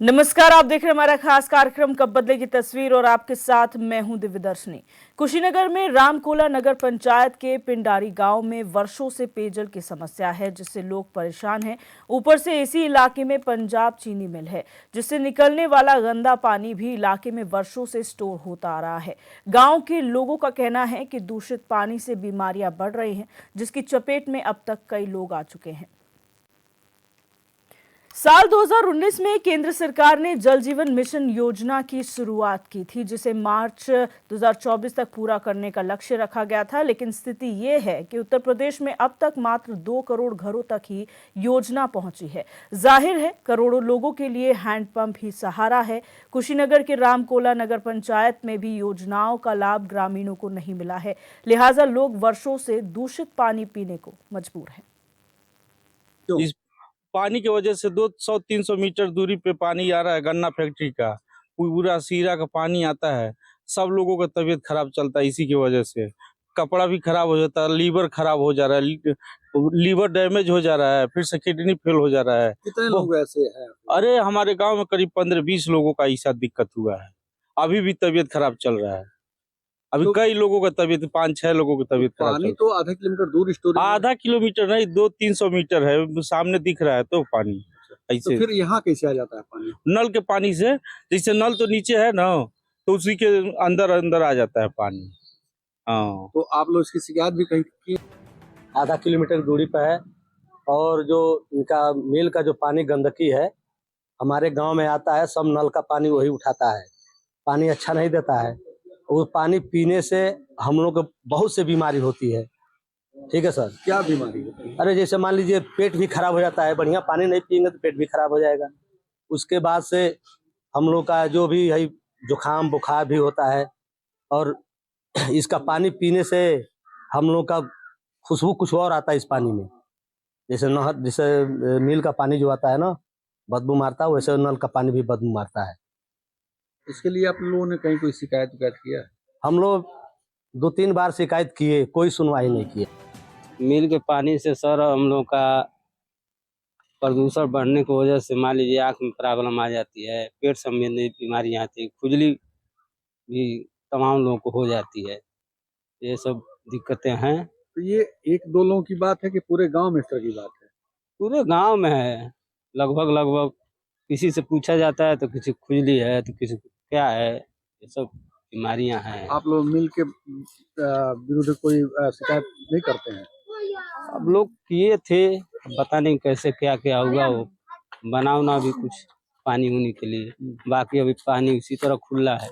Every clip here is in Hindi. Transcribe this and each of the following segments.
नमस्कार, आप देख रहे हैं हमारा खास कार्यक्रम कब बदलेगी तस्वीर और आपके साथ मैं हूं दिव्यदर्शनी। कुशीनगर में रामकोला नगर पंचायत के पिंडारी गांव में वर्षों से पेयजल की समस्या है, जिससे लोग परेशान हैं। ऊपर से इसी इलाके में पंजाब चीनी मिल है, जिससे निकलने वाला गंदा पानी भी इलाके में वर्षों से स्टोर होता आ रहा है। गाँव के लोगों का कहना है कि दूषित पानी से बीमारियां बढ़ रही हैं, जिसकी चपेट में अब तक कई लोग आ चुके हैं। साल 2019 में केंद्र सरकार ने जल जीवन मिशन योजना की शुरुआत की थी, जिसे मार्च 2024 तक पूरा करने का लक्ष्य रखा गया था। लेकिन स्थिति ये है कि उत्तर प्रदेश में अब तक मात्र 2 करोड़ घरों तक ही योजना पहुंची है। जाहिर है, करोड़ों लोगों के लिए हैंडपंप ही सहारा है। कुशीनगर के रामकोला नगर पंचायत में भी योजनाओं का लाभ ग्रामीणों को नहीं मिला है, लिहाजा लोग वर्षों से दूषित पानी पीने को मजबूर हैं। इस पानी की वजह से 200-300 मीटर दूरी पे पानी आ रहा है गन्ना फैक्ट्री का, पूरा सीरा का पानी आता है। सब लोगों का तबीयत खराब चलता है इसी की वजह से। कपड़ा भी खराब हो जाता है, लीवर खराब हो जा रहा है, लीवर डैमेज हो जा रहा है, फिर से किडनी फेल हो जा रहा है। कितने लोग ऐसे हैं? अरे हमारे गांव में करीब 15-20 लोगों का ऐसा दिक्कत हुआ है। अभी भी तबीयत खराब चल रहा है। अभी कई लोगों का तबीयत, 5-6 लोगों की तबीयत खराब पानी तो आधा किलोमीटर दूर स्टोर आधा किलोमीटर नहीं, 200-300 मीटर है, सामने दिख रहा है तो पानी तो ऐसे। फिर यहाँ कैसे आ जाता है पानी? नल के पानी से, जैसे नल तो नीचे है ना, तो उसी के अंदर अंदर आ जाता है पानी। हाँ, तो आप लोग इसकी शिकायत भी कहीं की? आधा किलोमीटर दूरी पर है और जो इनका मिल का जो पानी गंदगी है हमारे गांव में आता है, सब नल का पानी वही उठाता है। पानी अच्छा नहीं देता है। वो पानी पीने से हम लोग को बहुत से बीमारी होती है। ठीक है सर। क्या बीमारी होती है? अरे जैसे मान लीजिए पेट भी खराब हो जाता है, बढ़िया पानी नहीं पियेंगे तो पेट भी खराब हो जाएगा। उसके बाद से हम लोग का जो भी है जुकाम बुखार भी होता है। और इसका पानी पीने से हम लोग का खुशबू कुछ और आता है इस पानी में। जैसे नहर, जैसे मिल का पानी जो आता है ना बदबू मारता है, वैसे नल का पानी भी बदबू मारता है। इसके लिए आप लोगों ने कहीं कोई शिकायत किया? हम लोग 2-3 बार शिकायत किए, कोई सुनवाई नहीं की। मिल के पानी से सर हम लोग का प्रदूषण बढ़ने की वजह से मान लीजिए आँख में प्रॉब्लम आ जाती है, पेट संबंधी बीमारियाँ आती है, खुजली भी तमाम लोगों को हो जाती है। ये सब दिक्कतें हैं। तो ये 1-2 लोगों की बात है कि पूरे गांव में इस तरह की बात है? पूरे गांव में है। लगभग किसी से पूछा जाता है तो किसी को खुजली है तो किसी को क्या है, ये सब बीमारियां हैं। आप लोग मिल के विरुद्ध कोई शिकायत नहीं करते हैं? अब लोग किए थे, अब पता नहीं कैसे क्या क्या हुआ। वो बनाना भी कुछ पानी होने के लिए, बाकी अभी पानी उसी तरह खुला है,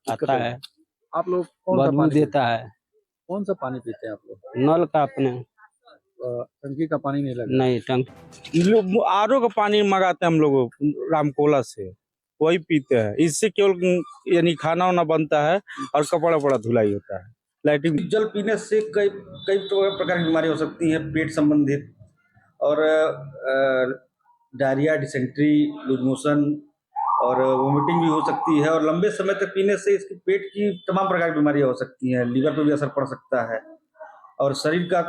आता है। आप लोग कौन सा बदबू पानी देता है। कौन सा पानी पीते हैं आप लोग? नल का अपने टंकी का पानी नहीं लगा? नहीं, टंकी आरओ का पानी मंगाते हैं हम लोग रामकोला से, वही पीते हैं। इससे केवल यानी खाना वाना बनता है और कपड़ा वपड़ा धुलाई होता है। लाइटिंग जल पीने से कई कई प्रकार की बीमारी हो सकती है, पेट संबंधित और डायरिया, डिसेंट्री, लूज मोशन और वोमिटिंग भी हो सकती है। और लंबे समय तक पीने से इसकी पेट की तमाम प्रकार की बीमारियां हो सकती हैं, लीवर पर भी असर पड़ सकता है और शरीर का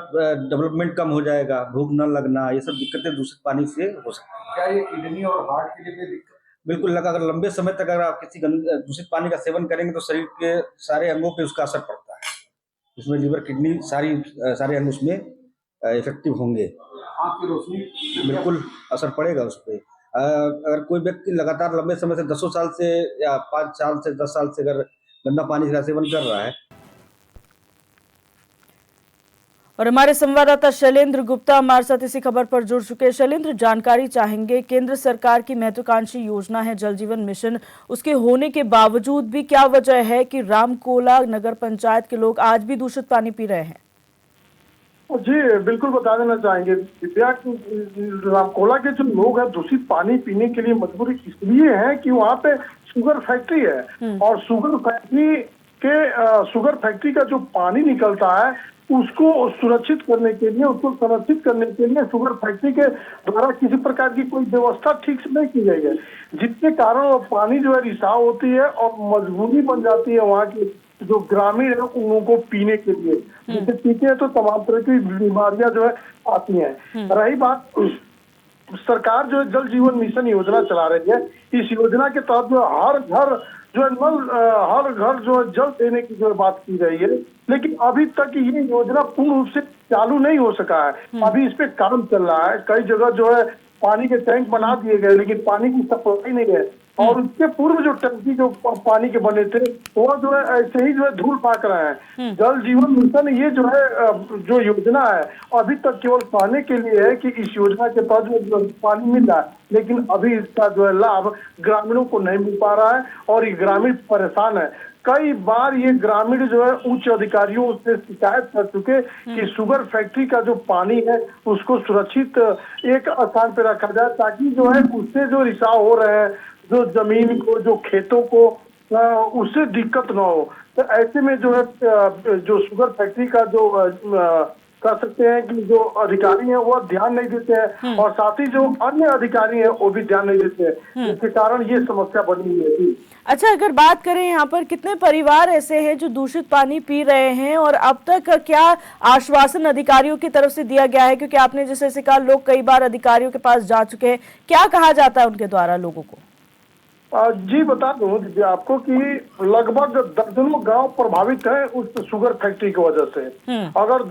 डेवलपमेंट कम हो जाएगा, भूख न लगना, ये सब दिक्कतें दूषित पानी से हो सकती हैं। क्या ये किडनी और हार्ट के लिए भी दिक्कत? बिल्कुल लगा, अगर लंबे समय तक अगर आप किसी दूषित पानी का सेवन करेंगे तो शरीर के सारे अंगों पे उसका असर पड़ता है। इसमें लीवर, किडनी, सारे अंग उसमें इफेक्टिव होंगे। आपकी रोशनी बिल्कुल असर पड़ेगा उस पर। अगर कोई व्यक्ति लगातार लंबे समय से 10 साल से या 5 साल से 10 साल से अगर गंदा पानी का सेवन कर रहा है। और हमारे संवाददाता शैलेंद्र गुप्ता हमारे साथ इसी खबर पर जुड़ चुके हैं। शैलेंद्र, जानकारी चाहेंगे, केंद्र सरकार की महत्वाकांक्षी योजना है जल जीवन मिशन, उसके होने के बावजूद भी क्या वजह है कि रामकोला नगर पंचायत के लोग आज भी दूषित पानी पी रहे हैं? जी बिल्कुल बता देना चाहेंगे दिव्या, रामकोला के जो लोग हैं दूषित पानी पीने के लिए मजबूर इसलिए हैं कि वहाँ पे शुगर फैक्ट्री है और शुगर फैक्ट्री का जो पानी निकलता है उसको सुरक्षित करने के लिए, उसको संरक्षित करने के लिए शुगर फैक्ट्री के द्वारा किसी प्रकार की कोई व्यवस्था ठीक से नहीं की गई है, जिसके कारण वो पानी जो है रिसाव होती है और मजबूरी बन जाती है वहाँ की जो ग्रामीण है उन लोगों को पीने के लिए। जिसे पीते हैं तो तमाम तरह की बीमारियां जो है आती हैं। रही बात सरकार जो है जल जीवन मिशन योजना चला रही है। इस योजना के तहत जो हर घर जो है नल हर घर जो है जल देने की जो है बात की रही है, लेकिन अभी तक ये योजना पूर्ण रूप से चालू नहीं हो सका है। अभी इस पे काम चल रहा है। कई जगह जो है पानी के टैंक बना दिए गए, लेकिन पानी की सप्लाई नहीं है। और उसके पूर्व जो टंकी जो पानी के बने थे वो जो है ऐसे ही जो है धूल पाक रहे हैं। जल जीवन मिशन ये जो है जो योजना है अभी तक केवल कहने के लिए है कि इस योजना के तहत जो पानी मिल रहा है, लेकिन अभी इसका जो है लाभ ग्रामीणों को नहीं मिल पा रहा है और ये ग्रामीण परेशान है। कई बार ये ग्रामीण जो है उच्च अधिकारियों से शिकायत कर चुके कि शुगर फैक्ट्री का जो पानी है उसको सुरक्षित एक स्थान पे रखा जाए, ताकि जो है उससे जो रिसाव हो रहे हैं जो जमीन को जो खेतों को उससे दिक्कत ना हो। तो ऐसे में जो है जो शुगर फैक्ट्री का जो कह सकते हैं कि जो अधिकारी हैं वो ध्यान नहीं देते हैं और साथ ही जो अन्य अधिकारी हैं वो भी ध्यान नहीं देते हैं, जिसके कारण ये समस्या बनी हुई थी। अच्छा, अगर बात करें यहाँ पर कितने परिवार ऐसे हैं जो दूषित पानी पी रहे हैं और अब तक क्या आश्वासन अधिकारियों की तरफ से दिया गया है? क्योंकि आपने जैसे कहा लोग कई बार अधिकारियों के पास जा चुके हैं, क्या कहा जाता है उनके द्वारा लोगों को? जी बता दूं आपको कि लगभग दर्जनों गांव प्रभावित है उस शुगर फैक्ट्री की वजह से। अगर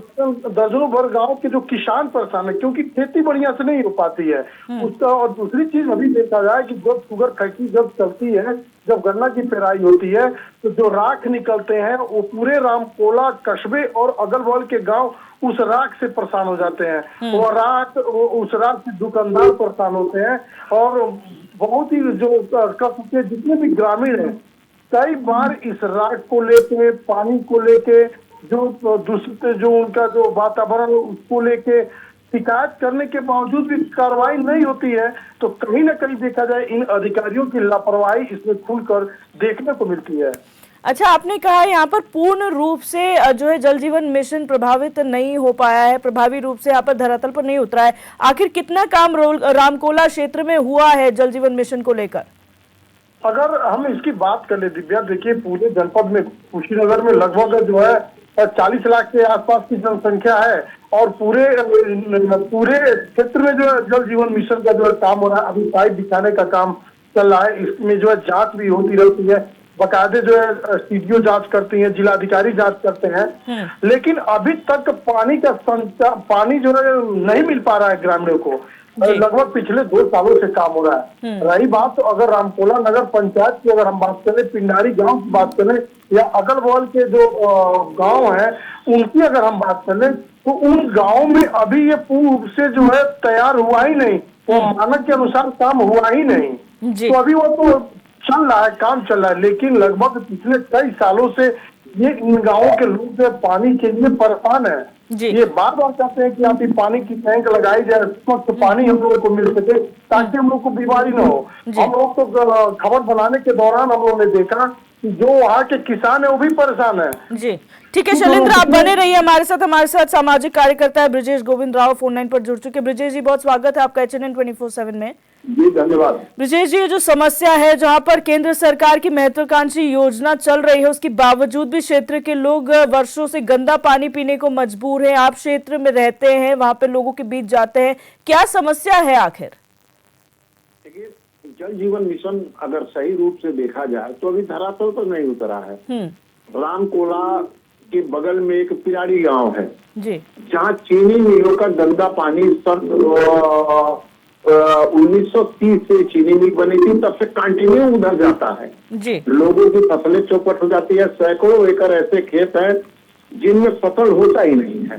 दर्जनों भर गांव के जो किसान परेशान है क्योंकि खेती बढ़िया से नहीं हो पाती है उसका। और दूसरी चीज अभी देखा जाए कि जब शुगर फैक्ट्री जब चलती है, जब गन्ना की पेराई होती है तो जो राख निकलते हैं वो पूरे रामकोला कस्बे और अगल बगल के गांव उस राख से परेशान हो जाते हैं। उस राख से दुकानदार परेशान होते हैं और बहुत ही जो के जितने भी ग्रामीण हैं कई बार इस राख को लेके, पानी को लेके, जो दूषित जो उनका जो वातावरण उसको लेके शिकायत करने के बावजूद भी कार्रवाई नहीं होती है। तो कहीं ना कहीं देखा जाए इन अधिकारियों की लापरवाही इसमें खुलकर देखने को मिलती है। अच्छा, आपने कहा यहाँ पर पूर्ण रूप से जो है जल जीवन मिशन प्रभावित नहीं हो पाया है, प्रभावी रूप से यहाँ पर धरातल पर नहीं उतरा है। आखिर कितना काम रामकोला क्षेत्र में हुआ है जल जीवन मिशन को लेकर? अगर हम इसकी बात कर ले दिव्या, देखिए पूरे जनपद में कुशीनगर में लगभग जो है 40 लाख के आसपास की जनसंख्या है और पूरे क्षेत्र में जो है जल जीवन मिशन का जो है काम हो रहा है। अभी पाइप बिछाने का काम चल रहा है, इसमें जो है जांच भी होती रहती है, बकायदे जो है सीडीओ जांच करती हैं, जिलाधिकारी जांच करते हैं, लेकिन अभी तक पानी जो है नहीं मिल पा रहा है ग्रामीणों को। लगभग पिछले 2 सालों से काम हो रहा है। रही बात तो अगर रामकोला नगर पंचायत की अगर हम बात करें, पिंडारी गांव की बात करें या अगल बगल के जो गांव हैं उनकी अगर हम बात करें तो उन गांव में अभी ये पूर्ण रूप से जो है तैयार हुआ ही नहीं, वो मानक के अनुसार काम हुआ ही नहीं। तो अभी वो तो चल रहा है, काम चल रहा है, लेकिन लगभग पिछले कई सालों से ये इन गांवों के लोग जो पानी के लिए परेशान है। ये बार बार चाहते हैं कि आप पानी की टैंक लगाई जाए, स्वच्छ पानी हम लोगों को मिल सके ताकि हम लोग को बीमारी न हो। हम लोग तो खबर बनाने के दौरान हम लोगों ने देखा कि जो वहाँ के किसान है वो भी परेशान है। जी ठीक है शैलेंद्र, आप बने रहिए हमारे साथ सामाजिक कार्यकर्ता है ब्रिजेश गोविंद राव फोन लाइन पर जुड़ चुके। ब्रिजेश जी, बहुत स्वागत है आपका HNN 24/7 में। जी धन्यवाद। ब्रिजेश जी, ये जो समस्या है जहां पर केंद्र सरकार की महत्वाकांक्षी योजना चल रही है उसके बावजूद भी क्षेत्र के लोग वर्षों से गंदा पानी पीने को मजबूर हैं। आप क्षेत्र में रहते हैं, वहां पे लोगों के बीच जाते हैं, क्या समस्या है आखिर? देखिए, जल जीवन मिशन अगर सही रूप से देखा जाए तो अभी धरातल पर नहीं उतरा है। रामकोला के बगल में एक पिराड़ी गांव है जी, जहाँ चीनी मिलों का गंदा पानी 1930 से चीनी मिल बनी थी तब से कंटिन्यू उधर जाता है जी। लोगों की फसलें चौपट हो जाती है। सैकड़ों एकड़ ऐसे खेत हैं जिनमें फसल होता ही नहीं है।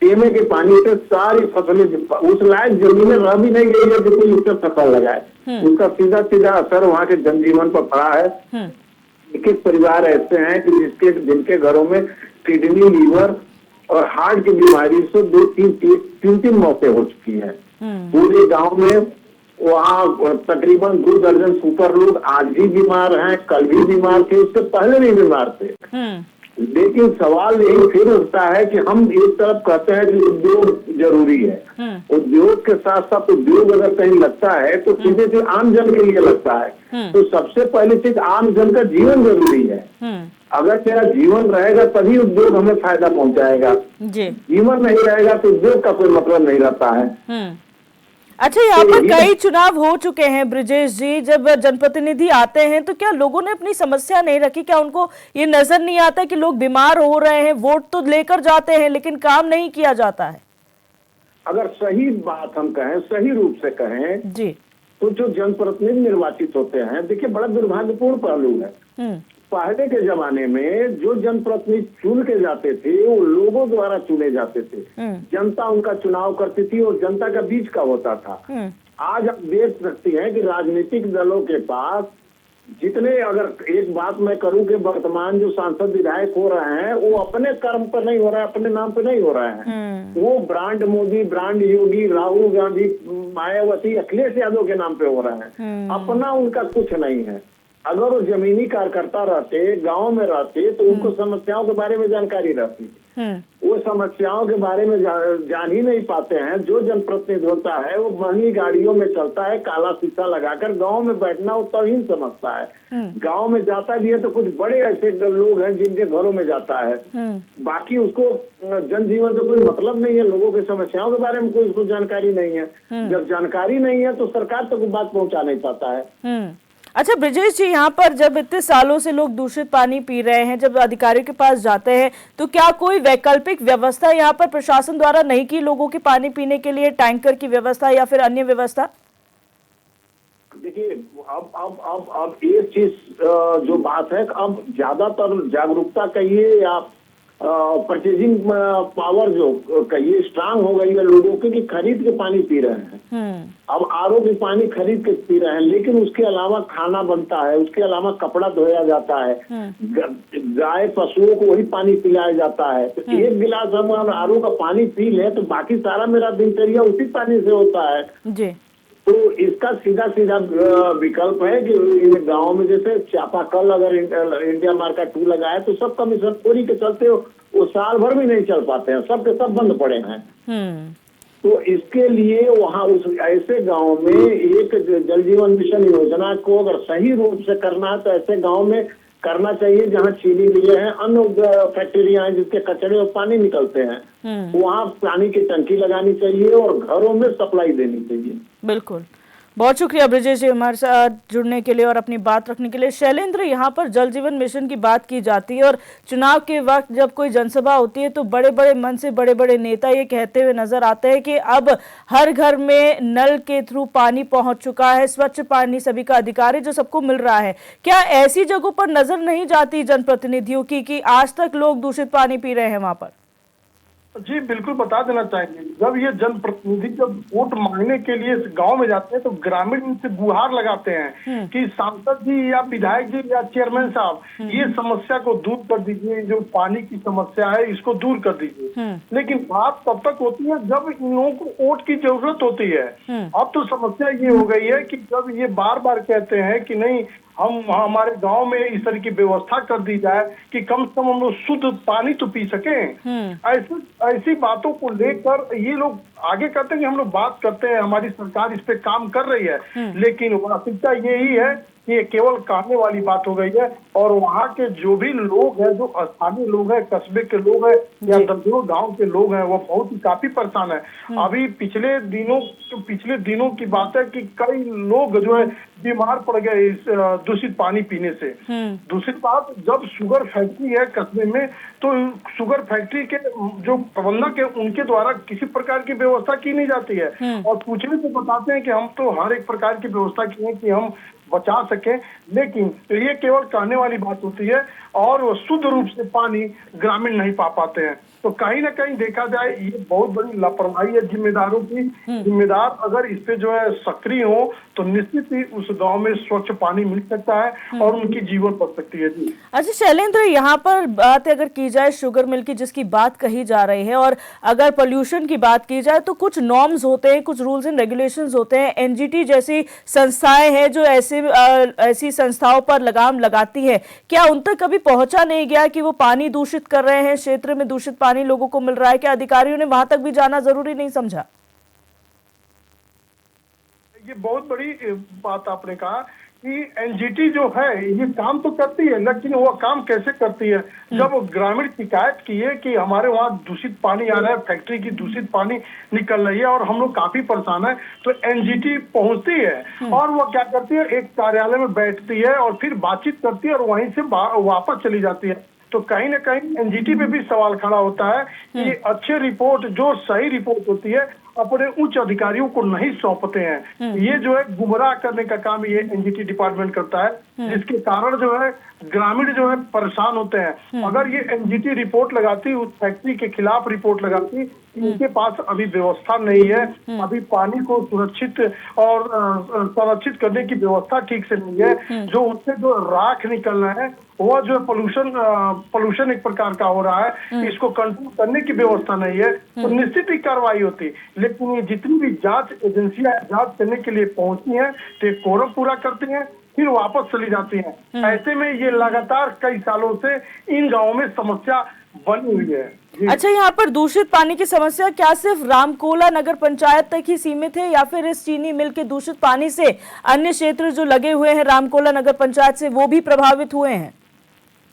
टेमे के पानी से सारी फसलें उस लायक जमीनें रह भी नहीं गई है जो कोई उससे फसल लगाए। उसका सीधा सीधा असर वहाँ के जनजीवन पर पड़ा है। एक परिवार ऐसे हैं कि जिनके घरों में किडनी, लीवर और हार्ट की बीमारी से 2-3 मौतें हो चुकी है। पूरे गांव में वहाँ तकरीबन 2 दर्जन सुपर लोग आज भी बीमार हैं, कल भी बीमार थे, उससे पहले भी बीमार थे। लेकिन सवाल यही फिर उठता है कि हम एक तरफ कहते हैं कि उद्योग जरूरी है, उद्योग के साथ साथ उद्योग अगर कहीं लगता है तो सीधे से आम जन के लिए लगता है। तो सबसे पहली चीज आम जन का जीवन जरूरी है। अगर तेरा जीवन रहेगा तभी उद्योग हमें फायदा पहुंचाएगा। जीवन नहीं रहेगा तो उद्योग का कोई मतलब नहीं रहता है। अच्छा, यहाँ पर कई चुनाव हो चुके हैं ब्रिजेश जी, जब जनप्रतिनिधि आते हैं तो क्या लोगों ने अपनी समस्या नहीं रखी? क्या उनको ये नजर नहीं आता कि लोग बीमार हो रहे हैं? वोट तो लेकर जाते हैं लेकिन काम नहीं किया जाता है। अगर सही बात हम कहें, सही रूप से कहें जी। तो जो जनप्रतिनिधि निर्वाचित होते हैं, देखिए बड़ा दुर्भाग्यपूर्ण पहलू है। पहले के जमाने में जो जनप्रतिनिधि चुन के जाते थे वो लोगों द्वारा चुने जाते थे, जनता उनका चुनाव करती थी और जनता का बीच का होता था। आज आप देख सकती हैं कि राजनीतिक दलों के पास जितने, अगर एक बात मैं करूं कि वर्तमान जो सांसद विधायक हो रहे हैं वो अपने कर्म पर नहीं हो रहा है, अपने नाम पर नहीं हो रहे हैं, वो ब्रांड मोदी, ब्रांड योगी, राहुल गांधी, मायावती, अखिलेश यादव के नाम पे हो रहे हैं। अपना उनका कुछ नहीं है। अगर वो जमीनी कार्यकर्ता रहते, गांव में रहते, तो उनको समस्याओं के बारे में जानकारी रहती। वो समस्याओं के बारे में जान ही नहीं पाते हैं। जो जनप्रतिनिधि होता है वो महंगी गाड़ियों में चलता है, काला शीशा लगाकर। गांव में बैठना वो तौहीन समझता है। गांव में जाता भी है तो कुछ बड़े ऐसे लोग हैं जिनके घरों में जाता है, बाकी उसको जनजीवन से कोई मतलब नहीं है। लोगों की समस्याओं के बारे में कोई उसको जानकारी नहीं है। जब जानकारी नहीं है तो सरकार तक बात पहुंचा नहीं पाता है। अच्छा ब्रिजेश जी, यहाँ पर जब इतने सालों से लोग दूषित पानी पी रहे हैं, जब अधिकारियों के पास जाते हैं तो क्या कोई वैकल्पिक व्यवस्था यहाँ पर प्रशासन द्वारा नहीं की लोगों के पानी पीने के लिए, टैंकर की व्यवस्था या फिर अन्य व्यवस्था? देखिए अब एक चीज जो बात है, अब ज्यादातर जागरूकता कहिए या परचेजिंग पावर जो कहिए स्ट्रांग हो गई है लोगों की, कि खरीद के पानी पी रहे हैं। अब आरओ के पानी खरीद के पी रहे हैं, लेकिन उसके अलावा खाना बनता है, उसके अलावा कपड़ा धोया जाता है, गाय पशुओं को वही पानी पिलाया जाता है। तो एक गिलास हम आरओ का पानी पी लें तो बाकी सारा मेरा दिनचर्या उसी पानी से होता है जी। तो इसका सीधा सीधा विकल्प है कि इन गाँव में जैसे चापाकल अगर इंडिया मार्का 2 लगाए तो सब कमीशन खोरी के चलते वो साल भर भी नहीं चल पाते हैं, सब के सब बंद पड़े हैं। तो इसके लिए वहाँ उस ऐसे गांव में एक जल जीवन मिशन योजना को अगर सही रूप से करना है तो ऐसे गांव में करना चाहिए जहाँ चीनी मिलें हैं, अन्य फैक्ट्रियां हैं जिसके कचरे और पानी निकलते हैं, वहाँ पानी की टंकी लगानी चाहिए और घरों में सप्लाई देनी चाहिए। बिल्कुल, बहुत शुक्रिया ब्रिजेश जी हमारे साथ जुड़ने के लिए और अपनी बात रखने के लिए। शैलेंद्र, यहाँ पर जल जीवन मिशन की बात की जाती है और चुनाव के वक्त जब कोई जनसभा होती है तो बड़े बड़े मन से बड़े बड़े नेता ये कहते हुए नजर आते हैं कि अब हर घर में नल के थ्रू पानी पहुंच चुका है, स्वच्छ पानी सभी का अधिकार है जो सबको मिल रहा है। क्या ऐसी जगहों पर नजर नहीं जाती जनप्रतिनिधियों की कि आज तक लोग दूषित पानी पी रहे हैं वहां पर? जी बिल्कुल, बता देना चाहेंगे, जब ये जनप्रतिनिधि जब वोट मांगने के लिए गांव में जाते हैं तो ग्रामीण इनसे गुहार लगाते हैं कि सांसद जी या विधायक जी या चेयरमैन साहब ये समस्या को दूर कर दीजिए, जो पानी की समस्या है इसको दूर कर दीजिए। लेकिन बात तब तक होती है जब इन लोगों को वोट की जरूरत होती है। अब तो समस्या ये हो गई है कि जब ये बार बार कहते हैं कि नहीं हम हमारे गांव में इस तरह की व्यवस्था कर दी जाए कि कम से कम हम लोग शुद्ध पानी तो पी सकें, ऐसी बातों को लेकर ये लोग आगे कहते हैं कि हम लोग बात करते हैं, हमारी सरकार इस पे काम कर रही है, लेकिन वास्तविकता यही है कि ये केवल कहने वाली बात हो गई है। और वहाँ के जो भी लोग हैं, जो स्थानीय लोग हैं, कस्बे के लोग हैं या दर्जनों गांव के लोग हैं, वो बहुत ही काफी परेशान है। अभी पिछले दिनों की बात है कि कई लोग जो है बीमार पड़ गए इस दूषित पानी पीने से। दूसरी बात, जब शुगर फैक्ट्री है कस्बे में तो शुगर फैक्ट्री के जो प्रबंधक है उनके द्वारा किसी प्रकार की व्यवस्था की नहीं जाती है और पूछने से बताते हैं कि हम तो हर एक प्रकार की व्यवस्था की है कि हम बचा सकें, लेकिन ये केवल कहने वाली बात होती है और वो शुद्ध रूप से पानी ग्रामीण नहीं पा पाते हैं। तो कहीं ना कहीं देखा जाए ये बहुत बड़ी लापरवाही है जिम्मेदारों की। जिम्मेदार अगर इस पे जो है सक्रिय हो तो निश्चित ही उस गांव में स्वच्छ पानी मिल सकता है और उनकी जीवन बच सकती है। जी अच्छा शैलेंद्र, यहाँ पर बात अगर की जाए शुगर मिल की जिसकी बात कही जा रही है और अगर पोल्यूशन की बात की जाए तो कुछ नॉर्म्स होते हैं, कुछ रूल्स एंड रेगुलेशंस होते हैं। एनजीटी जैसी संस्थाएं हैं जो ऐसी संस्थाओं पर लगाम लगाती है, क्या उन तक कभी पहुंचा नहीं गया कि वो पानी दूषित कर रहे हैं, क्षेत्र में दूषित पानी लोगों को मिल रहा है? क्या अधिकारियों ने वहां तक भी जाना जरूरी नहीं समझा? ये बहुत बड़ी बात आपने कहा कि एनजीटी जो है ये काम तो करती है, लेकिन वो काम कैसे करती है? जब ग्रामीण शिकायत किए कि हमारे वहाँ दूषित पानी आ रहा है, फैक्ट्री की दूषित पानी निकल रही है और हम लोग काफी परेशान है, तो एनजीटी पहुंचती है और वो क्या करती है, एक कार्यालय में बैठती है और फिर बातचीत करती है और वहीं से वापस चली जाती है। तो कहीं ना कहीं एनजीटी पे भी सवाल खड़ा होता है कि अच्छे रिपोर्ट, जो सही रिपोर्ट होती है, अपने उच्च अधिकारियों को नहीं सौंपते हैं। ये जो है गुमराह करने का काम ये एनजीटी डिपार्टमेंट करता है, जिसके कारण जो है ग्रामीण जो है परेशान होते हैं। अगर ये एनजीटी रिपोर्ट लगाती, उस फैक्ट्री के खिलाफ रिपोर्ट लगाती, इनके पास अभी व्यवस्था नहीं है, अभी पानी को सुरक्षित और संरक्षित करने की व्यवस्था ठीक से नहीं है। जो उससे जो राख निकलना है वो जो पोल्यूशन एक प्रकार का हो रहा है, इसको कंट्रोल करने की व्यवस्था नहीं है, तो निश्चित ही कार्रवाई होती। लेकिन ये जितनी भी जांच एजेंसियां जांच करने के लिए पहुंचती हैं तो कोरम पूरा करती हैं, फिर वापस चली जाती हैं। ऐसे में ये लगातार कई सालों से इन गांवों में समस्या बनी हुई है। अच्छा, यहाँ पर दूषित पानी की समस्या क्या सिर्फ रामकोला नगर पंचायत तक ही सीमित है या फिर इस चीनी मिल के दूषित पानी से अन्य क्षेत्र जो लगे हुए हैं रामकोला नगर पंचायत से वो भी प्रभावित हुए हैं?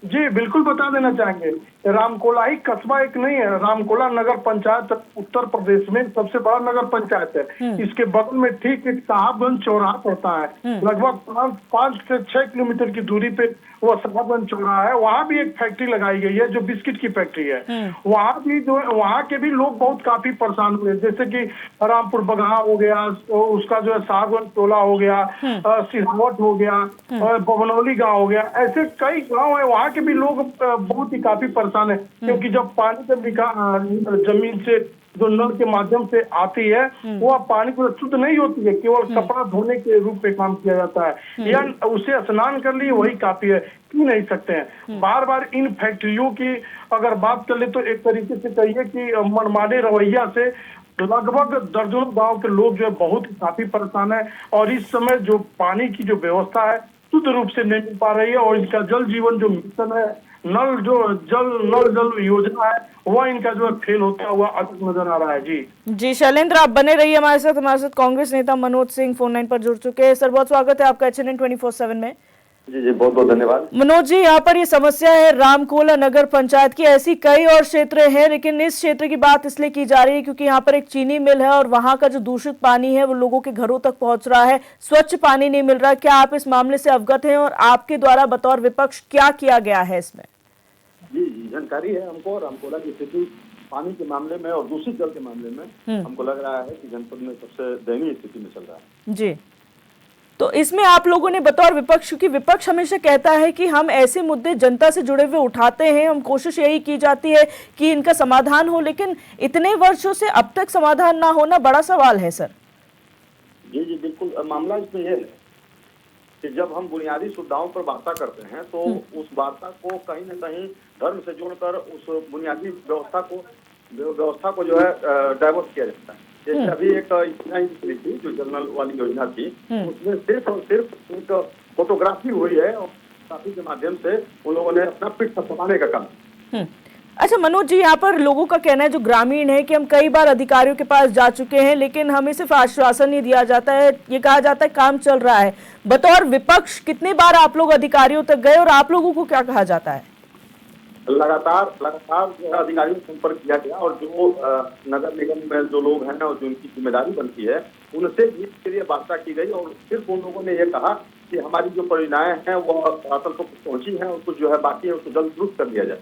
जी बिल्कुल बता देना चाहेंगे, रामकोला ही कस्बा एक नहीं है, रामकोला नगर पंचायत उत्तर प्रदेश में सबसे बड़ा नगर पंचायत है। इसके बगल में ठीक एक साहबगंज चौराहा पड़ता है, लगभग 5 से 6 किलोमीटर की दूरी पे वो साहबगंज चौराहा है। वहाँ भी एक फैक्ट्री लगाई गई है जो बिस्किट की फैक्ट्री है। वहाँ भी जो वहाँ के भी लोग बहुत काफी परेशान हुए, जैसे कि रामपुर बगहा हो गया, उसका जो है साहबगंज टोला हो गया, सिहावट हो गया, बवनौली गाँव हो गया, ऐसे कई गाँव है। वहाँ के भी लोग बहुत ही काफी परेशान है, क्योंकि जब पानी जब जमीन से जो नल के माध्यम से आती है वो पानी को शुद्ध नहीं होती है, केवल कपड़ा धोने के रूप में काम किया जाता है, या उसे स्नान कर लिए वही काफी है, पी नहीं सकते हैं। बार बार इन फैक्ट्रियों की अगर बात कर ले तो एक तरीके से कहिए कि मनमाने रवैया से लगभग दर्जनों गांव के लोग जो है बहुत काफी परेशान है, और इस समय जो पानी की जो व्यवस्था है शुद्ध रूप से नहीं मिल पा रही है, और इनका जल जीवन जो मिशन है, नल जल योजना है, वह इनका जो है फेल होता हुआ अधिक नजर आ रहा है। जी शैलेंद्र, आप बने रहिए हमारे साथ कांग्रेस नेता मनोज सिंह फोन लाइन पर जुड़ चुके हैं। सर, बहुत स्वागत है आपका HNN 24/7 में। जी बहुत बहुत धन्यवाद। मनोज जी, यहाँ पर ये समस्या है रामकोला नगर पंचायत की, ऐसी कई और क्षेत्र हैं, लेकिन इस क्षेत्र की बात इसलिए की जा रही है क्योंकि यहाँ पर एक चीनी मिल है और वहाँ का जो दूषित पानी है वो लोगों के घरों तक पहुंच रहा है, स्वच्छ पानी नहीं मिल रहा। क्या आप इस मामले से अवगत हैं और आपके द्वारा बतौर विपक्ष क्या किया गया है इसमें? जी जानकारी है हमको, रामकोला की स्थिति पानी के मामले में और दूषित जल के मामले में हमको लग रहा है कि जनपद में सबसे दयनीय स्थिति में चल रहा है। जी, तो इसमें आप लोगों ने बतौर विपक्ष, क्योंकि विपक्ष हमेशा कहता है कि हम ऐसे मुद्दे जनता से जुड़े हुए उठाते हैं, हम कोशिश यही की जाती है कि इनका समाधान हो, लेकिन इतने वर्षों से अब तक समाधान ना होना बड़ा सवाल है सर। जी बिल्कुल, मामला इसमें यह है कि जब हम बुनियादी सुविधाओं पर वार्ता करते हैं तो उस वार्ता को कहीं न कहीं धर्म से जोड़कर उस बुनियादी व्यवस्था को जो है डाइवर्ट किया जाता है। जैसे अभी एक योजना थी जो जल नल वाली योजना थी, उसमें सिर्फ और सिर्फ एक फोटोग्राफी हुई है और फोटोग्राफी के माध्यम से उन लोगों ने अपना पिट थपथपाने का काम। अच्छा मनोज जी, यहाँ पर लोगों का कहना है जो ग्रामीण है कि हम कई बार अधिकारियों के पास जा चुके हैं लेकिन हमें सिर्फ आश्वासन ही दिया जाता है, ये कहा जाता है काम चल रहा है। बतौर विपक्ष कितनी बार आप लोग अधिकारियों तक गए और आप लोगों को क्या कहा जाता है? लगातार अधिकारियों से संपर्क किया गया और जो नगर निगम में जो लोग हैं और जो उनकी जिम्मेदारी बनती है उनसे भी इसके लिए वार्ता की गई, और सिर्फ उन लोगों ने ये कहा कि हमारी जो परियोजनाएं हैं वो धरातल पर पहुंची हैं और कुछ जो है बाकी है उसको जल्द दुरुस्त कर दिया जाए।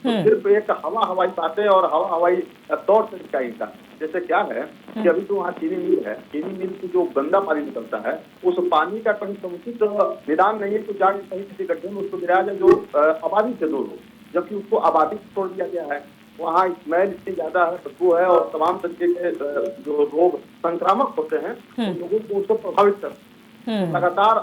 तो सिर्फ एक हवाई बातें और हवाई तौर तरीका इनका, जैसे क्या है कि अभी तो वहाँ चीनी मिल है, चीनी मिल की जो गंदा पानी निकलता है उस पानी का कहीं समुचित निदान नहीं है, तो जाके कहीं किसी गड्ढे में उसको गिराया जाए जो आबादी से दूर हो, जबकि उसको आबादी से तोड़ दिया गया है। वहाँ स्मेल इतनी ज्यादा है, बदबू है और तमाम तरीके के जो रोग संक्रामक होते हैं उन लोगों को उसको प्रभावित करते हैं। लगातार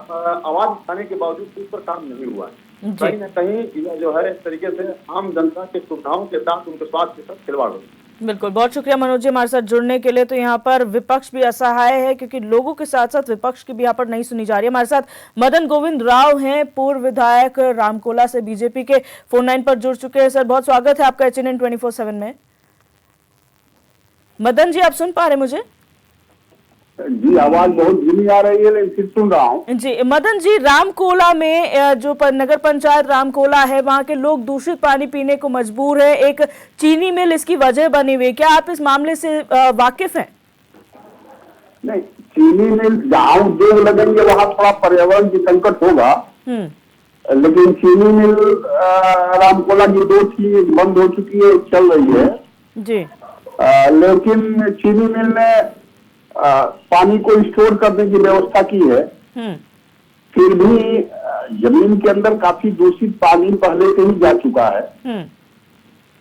आवाज उठाने के बावजूद उस पर काम नहीं हुआ है। कहीं न कहीं यह जो है इस तरीके से आम जनता के सुविधाओं के साथ उनके स्वास्थ्य के साथ खिलवाड़ हो। बिल्कुल, बहुत शुक्रिया मनोज जी हमारे साथ जुड़ने के लिए। तो यहाँ पर विपक्ष भी असहाय है क्योंकि लोगों के साथ साथ विपक्ष की भी यहाँ पर नहीं सुनी जा रही है। हमारे साथ मदन गोविंद राव हैं, पूर्व विधायक रामकोला से बीजेपी के, फोन लाइन पर जुड़ चुके हैं। सर, बहुत स्वागत है आपका HNN 24/7 में। मदन जी, आप सुन पा रहे मुझे? जी, आवाज बहुत धीमी आ रही है, लेकिन फिर सुन रहा हूँ। जी मदन जी, रामकोला में जो नगर पंचायत रामकोला है, वहाँ के लोग दूषित पानी पीने को मजबूर है। एक चीनी मिल इसकी वजह बनी हुई है। क्या आप इस मामले से वाकिफ हैं? नहीं, चीनी मिल जहाँ उद्योग लगेंगे वहाँ थोड़ा पर्यावरण की संकट होगा, लेकिन चीनी मिल रामकोला की 2 थी, बंद हो चुकी है, चल रही है जी। लेकिन चीनी मिल ने पानी को स्टोर करने की व्यवस्था की है। फिर भी जमीन के अंदर काफी दूषित पानी पहले से ही जा चुका है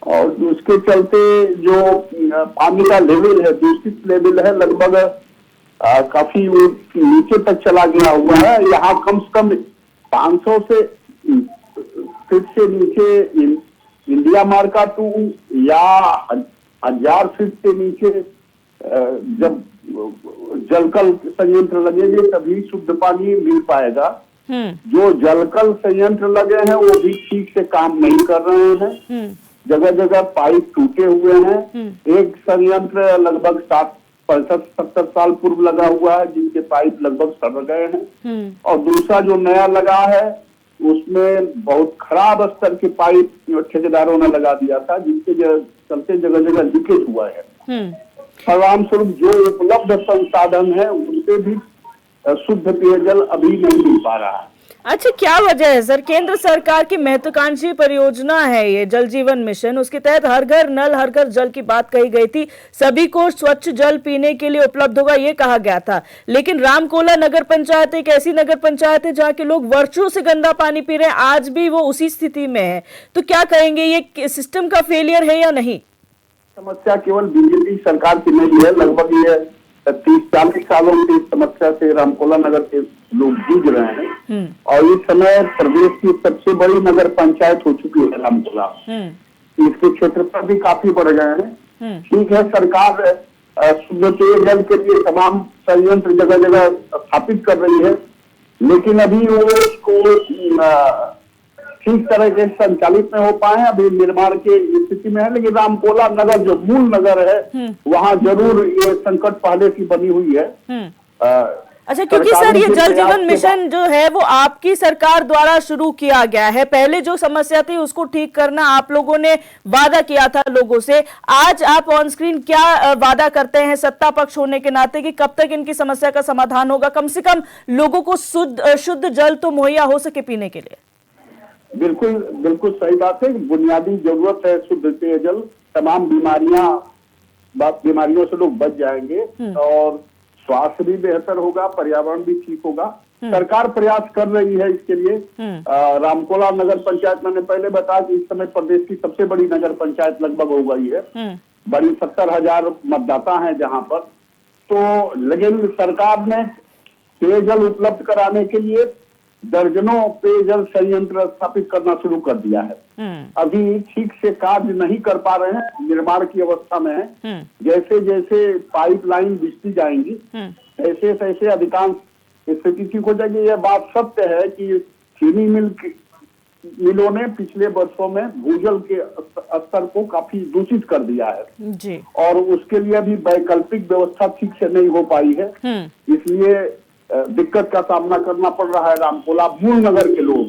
और उसके चलते जो पानी का लेवल है, दूषित लेवल है, लगभग काफी नीचे तक चला गया हुआ है। यहाँ कम से कम 500 से फीट से नीचे इंडिया मार्का 2 या 1000 फीट से नीचे जब जलकल संयंत्र लगेंगे तभी शुद्ध पानी मिल पाएगा। जो जलकल संयंत्र लगे हैं वो भी ठीक से काम नहीं कर रहे हैं। जगह जगह पाइप टूटे हुए हैं। एक संयंत्र लगभग 65-70 साल पूर्व लगा हुआ है जिनके पाइप लगभग सड़ गए हैं और दूसरा जो नया लगा है उसमें बहुत खराब स्तर के पाइप ठेकेदारों ने लगा दिया था, जिसके चलते जगह जगह लीकेज हुआ है। परिणाम स्वरूप जो उपलब्ध संसाधन है उनसे भी शुद्ध पेयजल अभी नहीं मिल पा रहा है। अच्छा, क्या वजह है सर? केंद्र सरकार की महत्वाकांक्षी परियोजना है ये जल जीवन मिशन, उसके तहत हर घर नल हर घर जल की बात कही गई थी। सभी को स्वच्छ जल पीने के लिए उपलब्ध होगा ये कहा गया था, लेकिन रामकोला नगर पंचायत एक ऐसी नगर पंचायत है जहाँ के लोग वर्षों से गंदा पानी पी रहे हैं, आज भी वो उसी स्थिति में है। तो क्या कहेंगे, ये सिस्टम का फेलियर है या नहीं? समस्या केवल बीजेपी सरकार की नहीं है, लगभग ये 30-40 सालों से इस समस्या से रामकोला नगर के लोग जूझ रहे हैं और इस समय प्रदेश की सबसे बड़ी नगर पंचायत हो चुकी है रामकोला। इसके क्षेत्रफल भी काफी बढ़ गए हैं। ठीक है, सरकार शुद्ध पेयजल के लिए तमाम संयंत्र जगह जगह स्थापित कर रही है, लेकिन अभी वो उसको ठीक तरह से संचालित नहीं हो पाए, अभी निर्माण की स्थिति में है। लेकिन रामकोला नगर जो मूल नगर है वहाँ जरूर ये संकट पहले की बनी हुई है। अच्छा, क्योंकि सर ये जल जीवन मिशन जो है वो आपकी सरकार द्वारा शुरू किया गया है। पहले जो समस्या थी उसको ठीक करना आप लोगों ने वादा किया था लोगों से। आज आप ऑन स्क्रीन क्या वादा करते हैं सत्ता पक्ष होने के नाते कि कब तक इनकी समस्या का समाधान होगा, कम से कम लोगों को शुद्ध जल तो मुहैया हो सके पीने के लिए? बिल्कुल सही बात है। बुनियादी जरूरत है शुद्ध पेयजल। तमाम बीमारियों से लोग बच जाएंगे और स्वास्थ्य भी बेहतर होगा, पर्यावरण भी ठीक होगा। सरकार प्रयास कर रही है इसके लिए। रामकोला नगर पंचायत मैंने पहले बताया कि इस समय प्रदेश की सबसे बड़ी नगर पंचायत लगभग हो गई है। बड़ी 70,000 मतदाता हैं जहां पर। तो लेकिन सरकार ने पेयजल उपलब्ध कराने के लिए दर्जनों पेयजल संयंत्र स्थापित करना शुरू कर दिया है। अभी ठीक से कार्य नहीं कर पा रहे हैं, निर्माण की अवस्था में है। जैसे जैसे पाइपलाइन बिछती जाएंगी ऐसे तैसे अधिकांश स्थिति ठीक हो जाएगी। यह बात सत्य है कि चीनी मिलों ने पिछले वर्षों में भूजल के स्तर को काफी दूषित कर दिया है जी। और उसके लिए अभी वैकल्पिक व्यवस्था ठीक से नहीं हो पाई है, इसलिए दिक्कत का सामना करना पड़ रहा है रामकोला मूल नगर के लोग।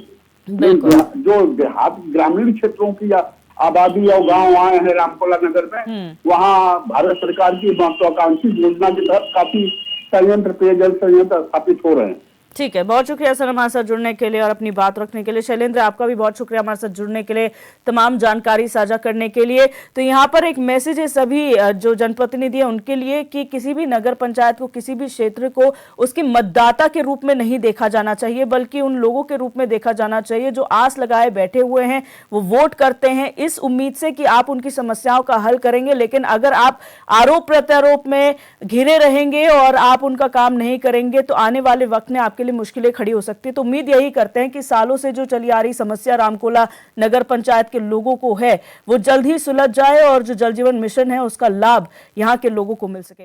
जो देहात ग्रामीण क्षेत्रों की आबादी और गांव आए हैं रामकोला नगर में, वहाँ भारत सरकार की महत्वाकांक्षी योजना के तहत काफी संयंत्र पेयजल संयंत्र स्थापित हो रहे हैं। ठीक है, बहुत शुक्रिया सर हमारे साथ जुड़ने के लिए और अपनी बात रखने के लिए। शैलेंद्र, आपका भी बहुत शुक्रिया हमारे साथ जुड़ने के लिए, तमाम जानकारी साझा करने के लिए। तो यहाँ पर एक मैसेज है सभी जो जनप्रतिनिधि है उनके लिए कि किसी भी नगर पंचायत को, किसी भी क्षेत्र को उसके मतदाता के रूप में नहीं देखा जाना चाहिए, बल्कि उन लोगों के रूप में देखा जाना चाहिए जो आस लगाए बैठे हुए हैं, वो वोट करते हैं इस उम्मीद से कि आप उनकी समस्याओं का हल करेंगे। लेकिन अगर आप आरोप प्रत्यारोप में घिरे रहेंगे और आप उनका काम नहीं करेंगे तो आने वाले वक्त में आपके लिए मुश्किलें खड़ी हो सकती है। तो उम्मीद यही करते हैं कि सालों से जो चली आ रही समस्या रामकोला नगर पंचायत के लोगों को है वो जल्द ही सुलझ जाए और जो जल जीवन मिशन है उसका लाभ यहाँ के लोगों को मिल सके।